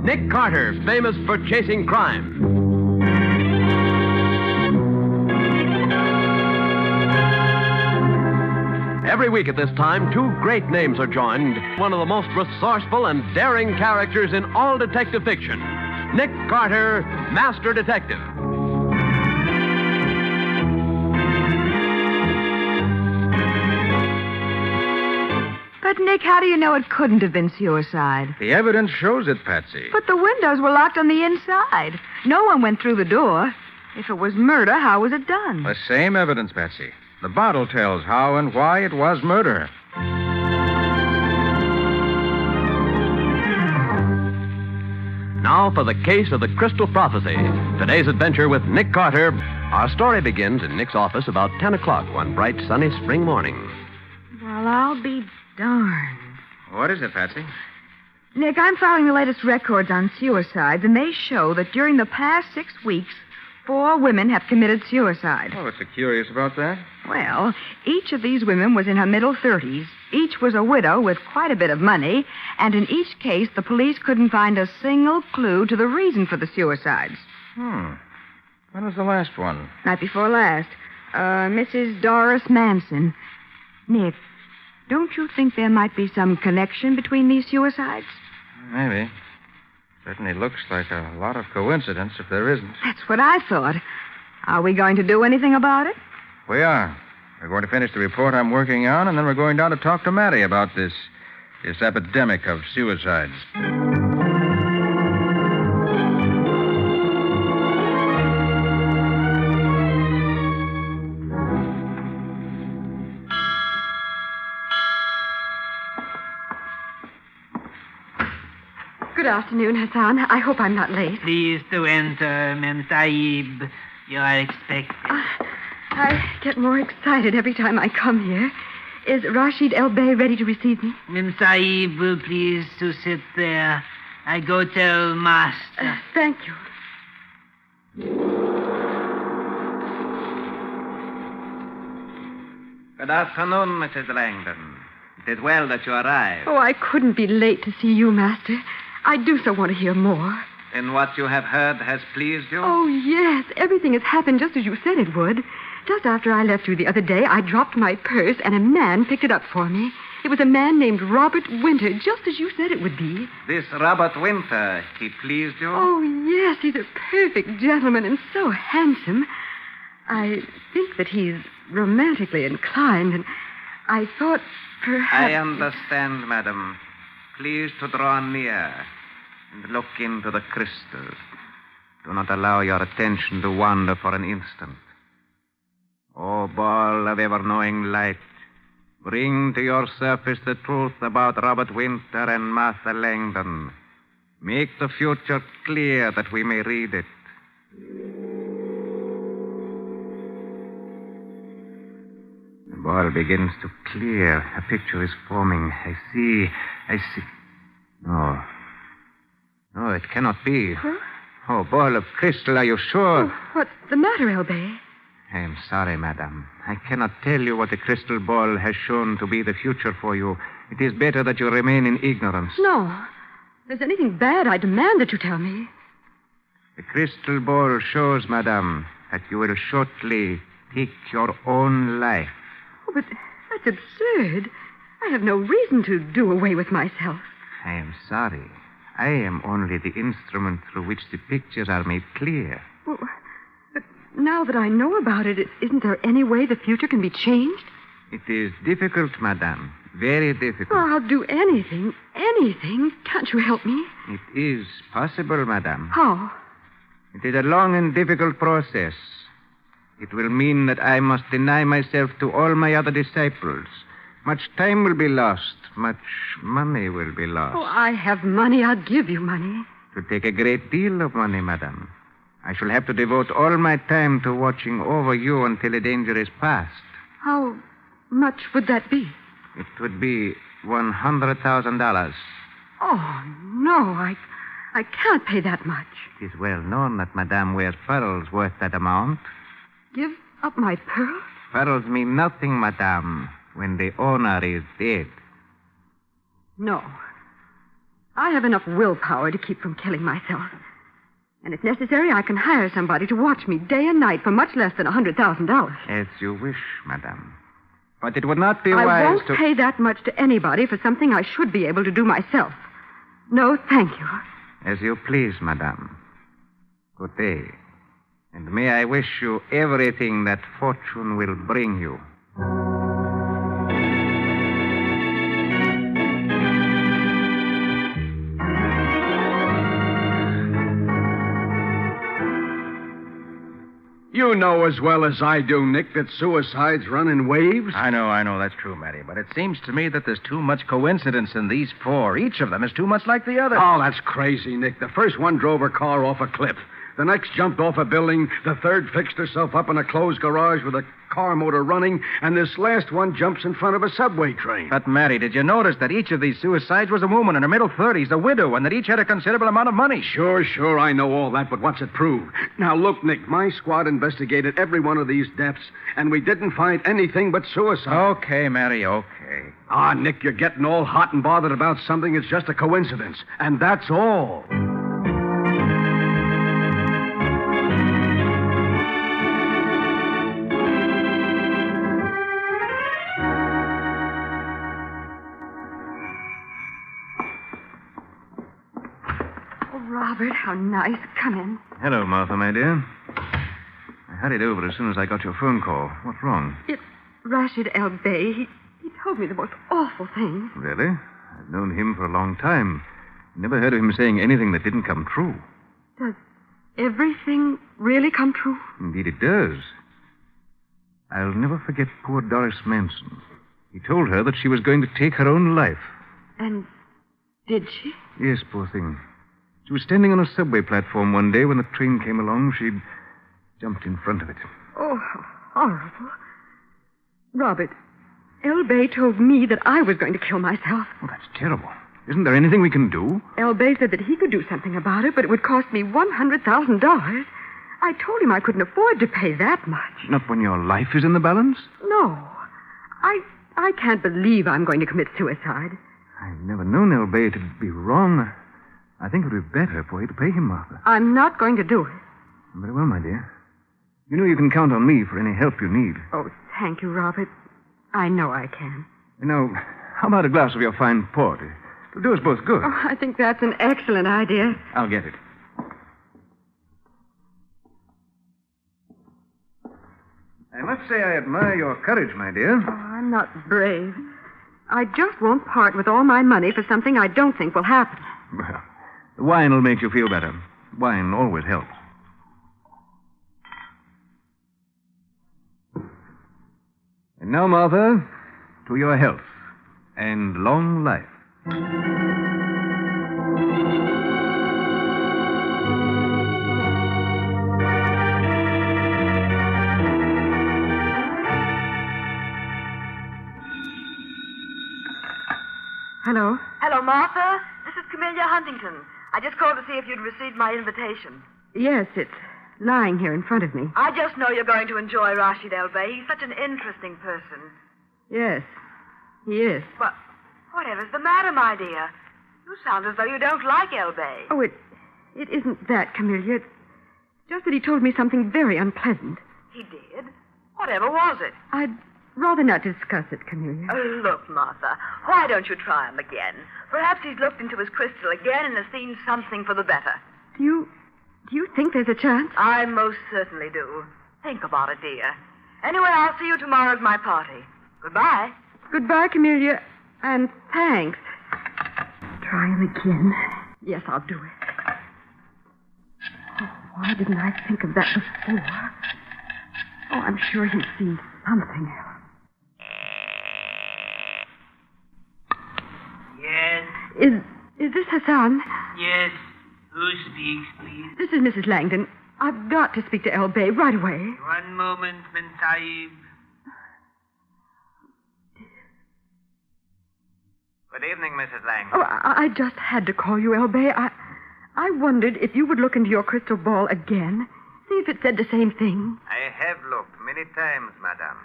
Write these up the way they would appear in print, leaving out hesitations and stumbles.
Nick Carter, famous for chasing crime. Every week at this time, two great names are joined. One of the most resourceful and daring characters in all detective fiction. Nick Carter, Master Detective. But, Nick, how do you know it couldn't have been suicide? The evidence shows it, Patsy. But the windows were locked on the inside. No one went through the door. If it was murder, how was it done? The same evidence, Patsy. The bottle tells how and why it was murder. Now for the case of the Crystal Prophecy. Today's adventure with Nick Carter. Our story begins in Nick's office about 10 o'clock one bright, sunny spring morning. Well, I'll be darned. What is it, Patsy? Nick, I'm following the latest records on suicides, and they show that during the past 6 weeks, 4 women have committed suicide. Oh, what's so curious about that? Well, each of these women was in her middle 30s. Each was a widow with quite a bit of money, and in each case, the police couldn't find a single clue to the reason for the suicides. When was the last one? Night before last. Mrs. Doris Manson. Nick, don't you think there might be some connection between these suicides? Maybe. Certainly looks like a lot of coincidence if there isn't. That's what I thought. Are we going to do anything about it? We are. We're going to finish the report I'm working on, and then we're going down to talk to Mattie about this epidemic of suicides. Good afternoon, Hassan. I hope I'm not late. Please to enter, Mem Saib. You are expected. I get more excited every time I come here. Is Rashid El Bey ready to receive me? Mem Saib will please to sit there. I go tell Master. Thank you. Good afternoon, Mrs. Langdon. It is well that you arrived. Oh, I couldn't be late to see you, Master. I do so want to hear more. And what you have heard has pleased you? Oh, yes. Everything has happened just as you said it would. Just after I left you the other day, I dropped my purse and a man picked it up for me. It was a man named Robert Winter, just as you said it would be. This Robert Winter, he pleased you? Oh, yes. He's a perfect gentleman and so handsome. I think that he's romantically inclined, and I thought perhaps... I understand, madam. Please to draw near and look into the crystal. Do not allow your attention to wander for an instant. O ball of ever-knowing light, bring to your surface the truth about Robert Winter and Martha Langdon. Make the future clear that we may read it. The ball begins to clear. A picture is forming. I see. No, it cannot be. Huh? Oh, ball of crystal, are you sure? Oh, what's the matter, El Bey? I am sorry, madam. I cannot tell you what the crystal ball has shown to be the future for you. It is better that you remain in ignorance. No. If there's anything bad, I demand that you tell me. The crystal ball shows, madam, that you will shortly take your own life. Oh, but that's absurd. I have no reason to do away with myself. I am sorry. I am only the instrument through which the pictures are made clear. Well, but now that I know about it, isn't there any way the future can be changed? It is difficult, madam. Very difficult. Oh, I'll do anything. Anything. Can't you help me? It is possible, madam. How? It is a long and difficult process. It will mean that I must deny myself to all my other disciples. Much time will be lost. Much money will be lost. Oh, I have money. I'll give you money. To take a great deal of money, madam. I shall have to devote all my time to watching over you until the danger is past. How much would that be? It would be $100,000. Oh, no. I can't pay that much. It is well known that Madame wears pearls worth that amount. Give up my pearls? Pearls mean nothing, Madame, when the owner is dead. No. I have enough willpower to keep from killing myself. And if necessary, I can hire somebody to watch me day and night for much less than $100,000. As you wish, madame. But it would not be I wise won't to... pay that much to anybody for something I should be able to do myself. No, thank you. As you please, madame. Good day. And may I wish you everything that fortune will bring you. You know as well as I do, Nick, that suicides run in waves. I know, that's true, Matty. But it seems to me that there's too much coincidence in these four. Each of them is too much like the other. Oh, that's crazy, Nick. The first one drove her car off a cliff. The next jumped off a building. The third fixed herself up in a closed garage with a car motor running. And this last one jumps in front of a subway train. But, Matty, did you notice that each of these suicides was a woman in her middle 30s, a widow, and that each had a considerable amount of money? Sure, I know all that, but what's it prove? Now, look, Nick, my squad investigated every one of these deaths, and we didn't find anything but suicide. Okay, Matty, okay. Ah, Nick, you're getting all hot and bothered about something that's just a coincidence. And that's all. Robert, how nice. Come in. Hello, Martha, my dear. I hurried over as soon as I got your phone call. What's wrong? It's Rashid El Bey. He told me the most awful thing. Really? I've known him for a long time. Never heard of him saying anything that didn't come true. Does everything really come true? Indeed it does. I'll never forget poor Doris Manson. He told her that she was going to take her own life. And did she? Yes, poor thing. She was standing on a subway platform one day when the train came along. She jumped in front of it. Oh, how horrible. Robert, El Bey told me that I was going to kill myself. Oh, that's terrible. Isn't there anything we can do? El Bey said that he could do something about it, but it would cost me $100,000. I told him I couldn't afford to pay that much. Not when your life is in the balance? No. I can't believe I'm going to commit suicide. I've never known El Bey to be wrong. I think it would be better for you to pay him, Martha. I'm not going to do it. Very well, my dear. You know you can count on me for any help you need. Oh, thank you, Robert. I know I can. You know, how about a glass of your fine port? It'll do us both good. Oh, I think that's an excellent idea. I'll get it. I must say I admire your courage, my dear. Oh, I'm not brave. I just won't part with all my money for something I don't think will happen. Well, the wine will make you feel better. Wine always helps. And now, Martha, to your health and long life. Hello? Hello, Martha. This is Camellia Huntington. I just called to see if you'd received my invitation. Yes, it's lying here in front of me. I just know you're going to enjoy Rashid El Bey. He's such an interesting person. Yes, he is. But whatever's the matter, my dear? You sound as though you don't like El Bey. Oh, it isn't that, Camellia. It's just that he told me something very unpleasant. He did? Whatever was it? I'd rather not discuss it, Camellia. Oh, look, Martha, why don't you try him again? Perhaps he's looked into his crystal again and has seen something for the better. Do you think there's a chance? I most certainly do. Think about it, dear. Anyway, I'll see you tomorrow at my party. Goodbye. Goodbye, Camellia, and thanks. Try him again. Yes, I'll do it. Oh, why didn't I think of that before? Oh, I'm sure he's seen something else. Yes, Is this Hassan? yes. Who speaks, please? This is Mrs. Langdon. I've got to speak to El Bey right away. One moment, Mentayib. Good evening, Mrs. Lang. Oh, I just had to call you, El Bey. I wondered if you would look into your crystal ball again. See if it said the same thing. I have looked many times, madame.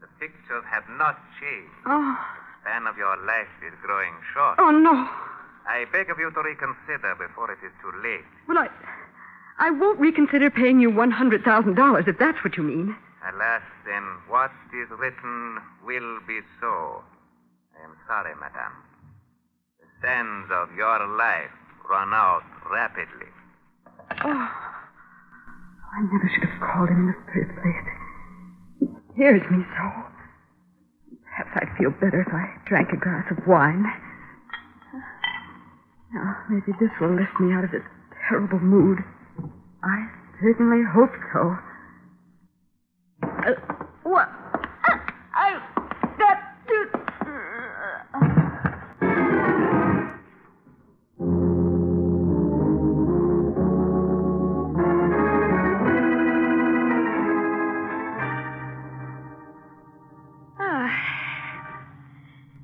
The pictures have not changed. Oh, The span of your life is growing short. oh no. I beg of you to reconsider before it is too late. Well, I won't reconsider paying you $100,000 if that's what you mean. Alas, then, what is written will be so. I am sorry, madame. The sands of your life run out rapidly. Oh, I never should have called him in the first place. He scares me so. Perhaps I'd feel better if I drank a glass of wine. Now, maybe this will lift me out of this terrible mood. I certainly hope so. What?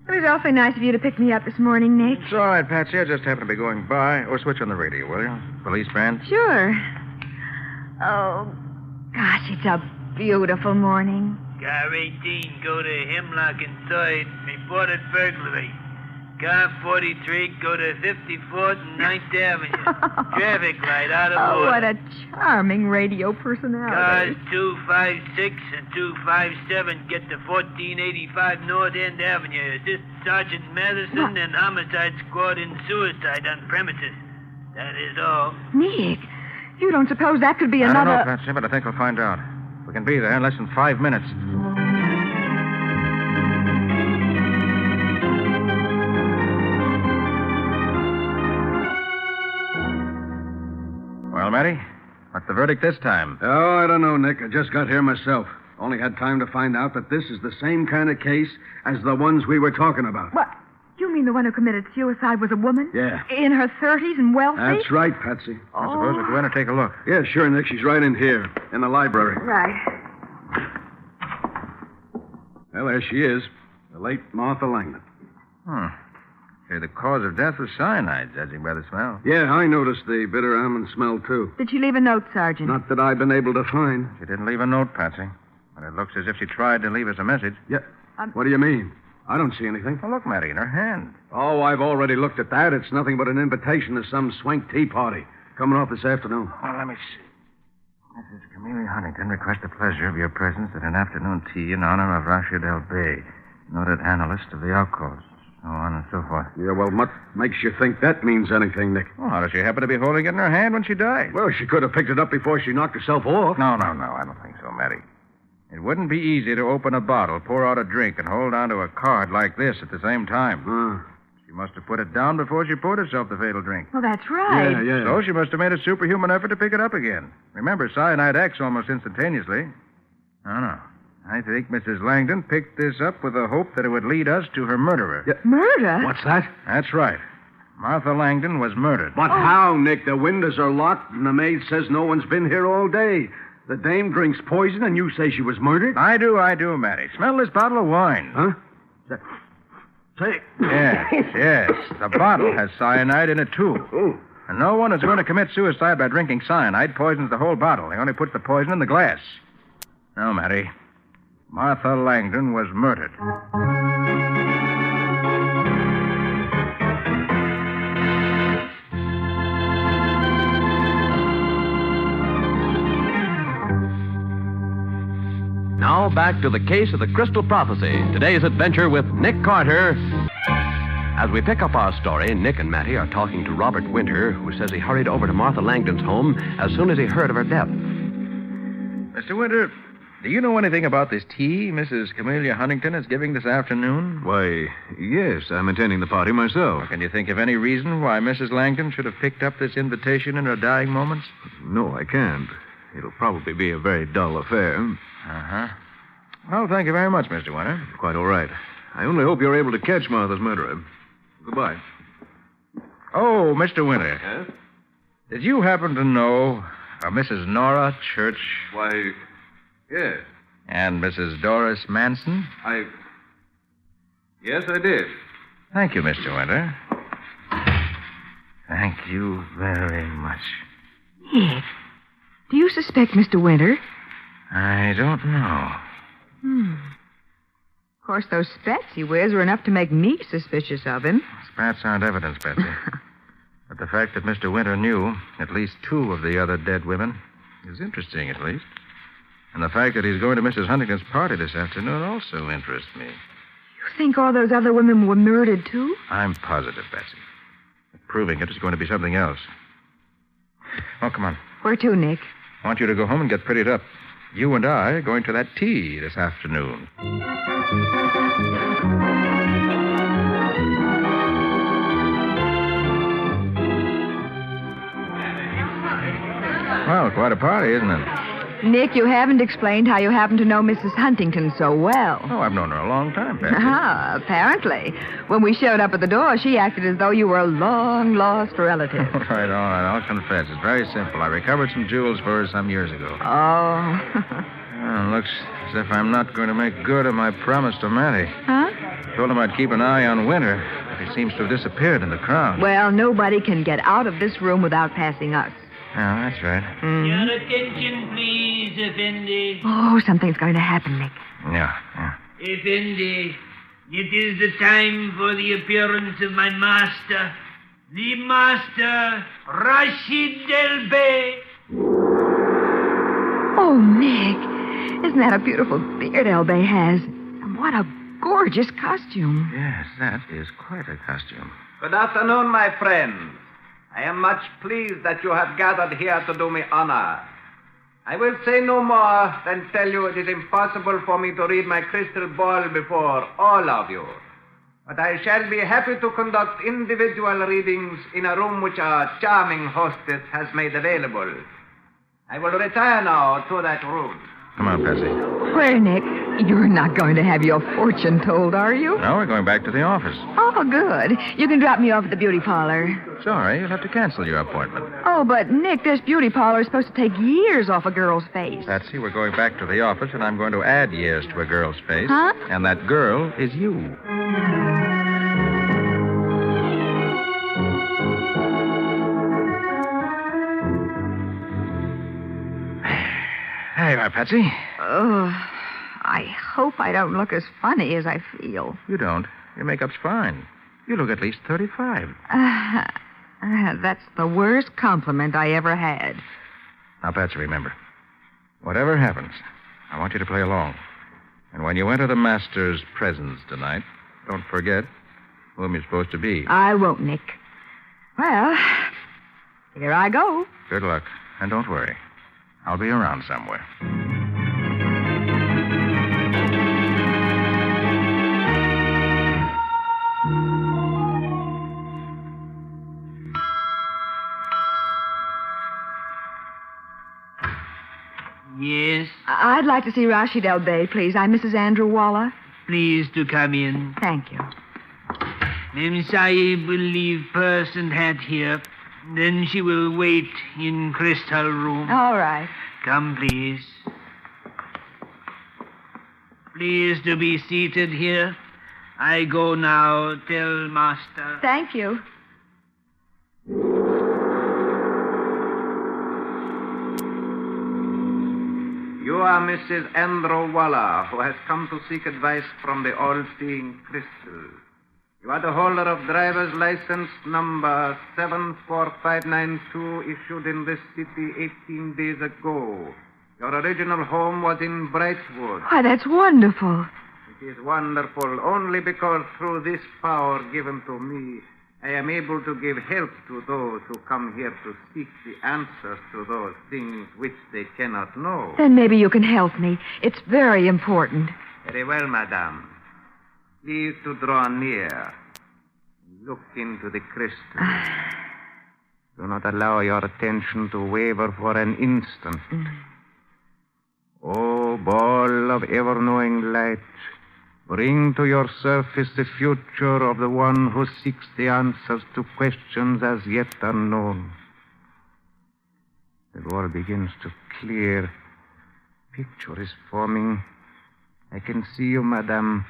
It was awfully nice of you to pick me up this morning, Nick. It's all right, Patsy. I just happened to be going by. Oh, switch on the radio, will you? Police band? Sure. Oh, gosh, it's a beautiful morning. Car 18, go to Hemlock and 3rd, reported burglary. Car 43, go to 54th and 9th Avenue. Traffic light out of Oh, order. what a charming radio personality. Cars 256 and 257 get to 1485 North End Avenue. Assist Sergeant Madison and Homicide Squad in suicide on premises. That is all. Nick, you don't suppose that could be I another... don't know, Patsy, but I think we'll find out. We can be there in less than 5 minutes. Well, Matty, what's the verdict this time? Oh, I don't know, Nick. I just got here myself. Only had time to find out that this is the same kind of case as the ones we were talking about. What? You mean the one who committed suicide was a woman? Yeah. In her 30s and wealthy? That's right, Patsy. I suppose we'll go in and take a look. Yeah, sure, Nick. She's right in here, in the library. Right. Well, there she is, the late Martha Langdon. Say, the cause of death was cyanide, judging by the smell. Yeah, I noticed the bitter almond smell, too. Did she leave a note, Sergeant? Not that I've been able to find. She didn't leave a note, Patsy. But it looks as if she tried to leave us a message. Yeah. What do you mean? I don't see anything. Oh, look, Matty, in her hand. Oh, I've already looked at that. It's nothing but an invitation to some swank tea party coming off this afternoon. Oh, let me see. Mrs. Camille Huntington requests the pleasure of your presence at an afternoon tea in honor of Rashid L. Bey, noted analyst of the outcasts, so on and so forth. Yeah, well, what makes you think that means anything, Nick? Well, how does she happen to be holding it in her hand when she died? Well, she could have picked it up before she knocked herself off. No, I don't think so, Matty. It wouldn't be easy to open a bottle, pour out a drink, and hold on to a card like this at the same time. She must have put it down before she poured herself the fatal drink. Well, that's right. Yeah. So she must have made a superhuman effort to pick it up again. Remember, cyanide acts almost instantaneously. No. I think Mrs. Langdon picked this up with the hope that it would lead us to her murderer. Yeah. Murder? What's that? That's right. Martha Langdon was murdered. But how, Nick? The windows are locked, and the maid says no one's been here all day. The dame drinks poison, and you say she was murdered? I do, Matty. Smell this bottle of wine. Huh? Say. Yes. The bottle has cyanide in it, too. Oh. And no one is going to commit suicide by drinking cyanide. Poisons the whole bottle. He only puts the poison in the glass. No, Matty. Martha Langdon was murdered. Now back to the case of the Crystal Prophecy. Today's adventure with Nick Carter. As we pick up our story, Nick and Matty are talking to Robert Winter, who says he hurried over to Martha Langdon's home as soon as he heard of her death. Mr. Winter, do you know anything about this tea Mrs. Camellia Huntington is giving this afternoon? Why, yes, I'm attending the party myself. Can you think of any reason why Mrs. Langdon should have picked up this invitation in her dying moments? No, I can't. It'll probably be a very dull affair. Uh-huh. Well, thank you very much, Mr. Winter. Quite all right. I only hope you're able to catch Martha's murderer. Goodbye. Oh, Mr. Winter. Yes? Did you happen to know Mrs. Nora Church? Why, yes. And Mrs. Doris Manson? Yes, I did. Thank you, Mr. Winter. Thank you very much. Nick, do you suspect Mr. Winter? I don't know. course, those spats he wears are enough to make me suspicious of him. Spats aren't evidence, Betsy. But the fact that Mr. Winter knew at least 2 of the other dead women is interesting, at least. And the fact that he's going to Mrs. Huntington's party this afternoon also interests me. You think all those other women were murdered, too? I'm positive, Betsy. Proving it is going to be something else. Oh, come on. Where to, Nick? I want you to go home and get prettied up. You and I are going to that tea this afternoon. Well, quite a party, isn't it? Nick, you haven't explained how you happen to know Mrs. Huntington so well. Oh, I've known her a long time, Betsy. Apparently. When we showed up at the door, she acted as though you were a long-lost relative. All right. I'll confess. It's very simple. I recovered some jewels for her some years ago. Oh. Well, looks as if I'm not going to make good on my promise to Matty. Huh? Told him I'd keep an eye on Winter, but he seems to have disappeared in the crowd. Well, nobody can get out of this room without passing us. Yeah, that's right. Your attention, please, Effendi. Oh, something's going to happen, Nick. Yeah. Effendi, it is the time for the appearance of my master, the master, Rashid Del Bey. Oh, Nick, isn't that a beautiful beard Elbay has? And what a gorgeous costume. Yes, that is quite a costume. Good afternoon, my friends. I am much pleased that you have gathered here to do me honor. I will say no more than tell you it is impossible for me to read my crystal ball before all of you. But I shall be happy to conduct individual readings in a room which our charming hostess has made available. I will retire now to that room. Come on, Patsy. Where, Nick? You're not going to have your fortune told, are you? No, we're going back to the office. Oh, good. You can drop me off at the beauty parlor. Sorry, you'll have to cancel your appointment. Oh, but, Nick, this beauty parlor is supposed to take years off a girl's face. Patsy, we're going back to the office, and I'm going to add years to a girl's face. Huh? And that girl is you. There you are, Patsy. Oh, I hope I don't look as funny as I feel. You don't. Your makeup's fine. You look at least 35. That's the worst compliment I ever had. Now, Patsy, remember, whatever happens, I want you to play along. And when you enter the master's presence tonight, don't forget whom you're supposed to be. I won't, Nick. Well, here I go. Good luck. And don't worry. I'll be around somewhere. Yes, I'd like to see Rashid El Bey, please. I'm Mrs. Andrew Waller. please to come in. Thank you. Mem Sahib will leave purse and hat here. Then she will wait in crystal room. All right. Come, please. Please to be seated here. I go now. Tell master. Thank you. You are Mrs. Andrew Waller, who has come to seek advice from the all-seeing crystal. You are the holder of driver's license number 74592, issued in this city 18 days ago. Your original home was in Brightwood. Why, that's wonderful. It is wonderful only because through this power given to me, I am able to give help to those who come here to seek the answers to those things which they cannot know. Then maybe you can help me. It's very important. Very well, madame. Please to draw near. Look into the crystal. Do not allow your attention to waver for an instant. O ball of ever-knowing light, bring to your surface the future of the one who seeks the answers to questions as yet unknown. The wall begins to clear. Picture is forming. I can see you, madame.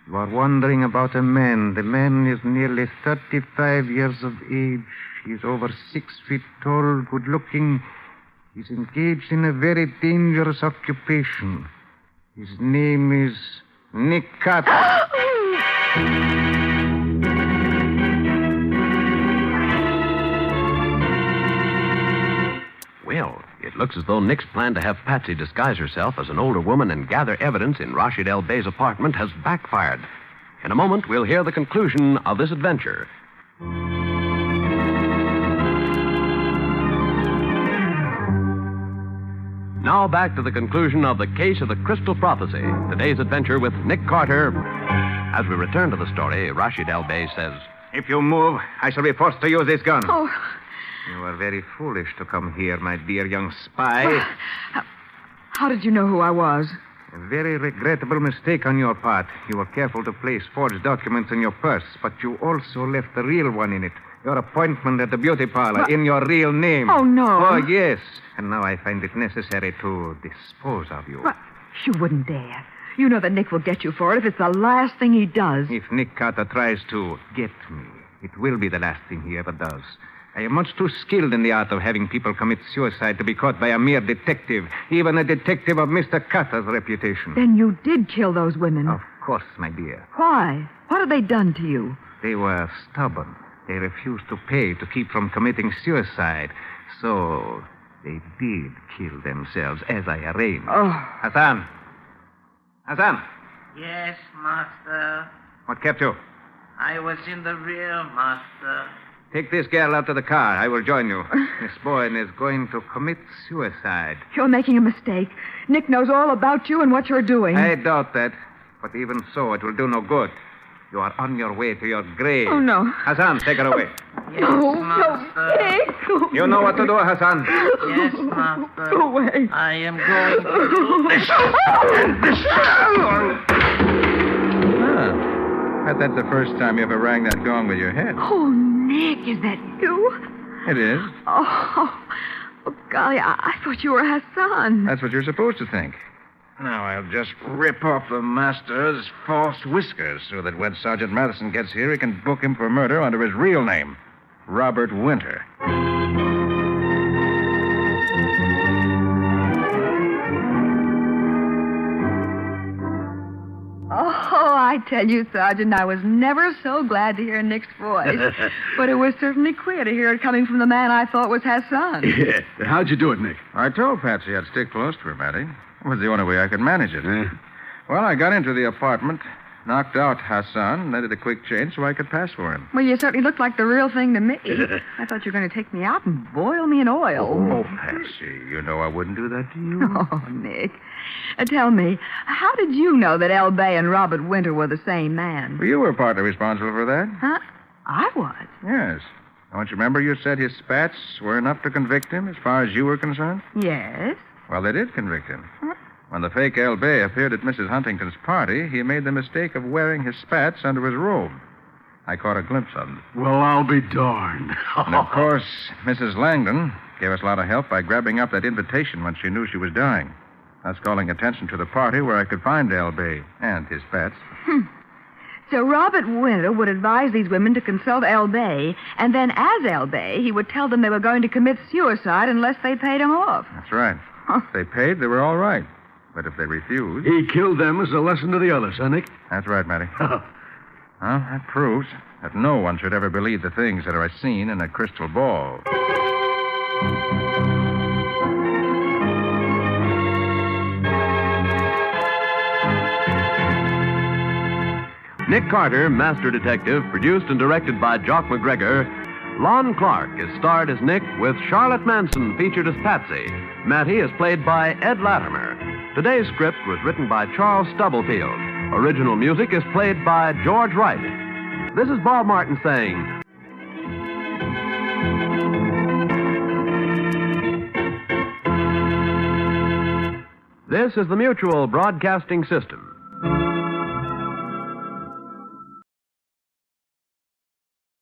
You are wondering about a man. The man is nearly 35 years of age. He is over 6 feet tall, good-looking. He's engaged in a very dangerous occupation. His name is Nick Carter. Well, it looks as though Nick's plan to have Patsy disguise herself as an older woman and gather evidence in Rashid El Bey's apartment has backfired. In a moment, we'll hear the conclusion of this adventure. Now back to the conclusion of the case of the Crystal Prophecy. Today's adventure with Nick Carter. As we return to the story, Rashid El Bey says, If you move, I shall be forced to use this gun. Oh, You are very foolish to come here, my dear young spy. how did you know who I was? A very regrettable mistake on your part. You were careful to place forged documents in your purse, but you also left the real one in it. Your appointment at the beauty parlor in your real name. Oh, no. Oh, yes. And now I find it necessary to dispose of you. But you wouldn't dare. You know that Nick will get you for it if it's the last thing he does. If Nick Carter tries to get me, it will be the last thing he ever does. I am much too skilled in the art of having people commit suicide to be caught by a mere detective, even a detective of Mr. Carter's reputation. Then you did kill those women. Of course, my dear. Why? What have they done to you? They were stubborn. They refused to pay to keep from committing suicide. So they did kill themselves as I arranged. Oh. Hassan! Hassan! Yes, master. What kept you? I was in the rear, master. Take this girl out to the car. I will join you. Miss Boyne is going to commit suicide. You're making a mistake. Nick knows all about you and what you're doing. I doubt that. But even so, it will do no good. You are on your way to your grave. Oh, no. Hassan, take her away. Yes, No, master. Nick. You know what to do, Hassan. Yes, master. Go away. I am going to do this. Bet that's the first time you ever rang that gong with your head. Oh, Nick, is that you? It is. Oh, golly, I thought you were Hassan. That's what you're supposed to think. Now, I'll just rip off the master's false whiskers so that when Sergeant Madison gets here, he can book him for murder under his real name, Robert Winter. Oh, I tell you, Sergeant, I was never so glad to hear Nick's voice. But it was certainly queer to hear it coming from the man I thought was Hassan. Yeah. How'd you do it, Nick? I told Patsy I'd stick close to her, Matty. It was the only way I could manage it. Well, I got into the apartment, knocked out Hassan, and then did a quick change so I could pass for him. Well, you certainly look like the real thing to me. I thought you were going to take me out and boil me in oil. Oh, Patsy, you know I wouldn't do that to you. Oh, Nick. Tell me, how did you know that El Bey and Robert Winter were the same man? Well, you were partly responsible for that. Huh? I was. Yes. Don't you remember you said his spats were enough to convict him as far as you were concerned? Yes. Well, they did convict him. When the fake El Bey appeared at Mrs. Huntington's party, he made the mistake of wearing his spats under his robe. I caught a glimpse of them. Well, I'll be darned. And, of course, Mrs. Langdon gave us a lot of help by grabbing up that invitation when she knew she was dying. That's calling attention to the party where I could find El Bey and his spats. So Robert Winter would advise these women to consult El Bey, and then as El Bey, he would tell them they were going to commit suicide unless they paid him off. That's right. If they paid, they were all right. But if they refused... He killed them as a lesson to the others, huh, Nick? That's right, Matty. Well, that proves that no one should ever believe the things that are seen in a crystal ball. Nick Carter, Master Detective, produced and directed by Jock McGregor. Lon Clark is starred as Nick, with Charlotte Manson featured as Patsy. Matty is played by Ed Latimer. Today's script was written by Charles Stubblefield. Original music is played by George Wright. This is Bob Martin saying... This is the Mutual Broadcasting System.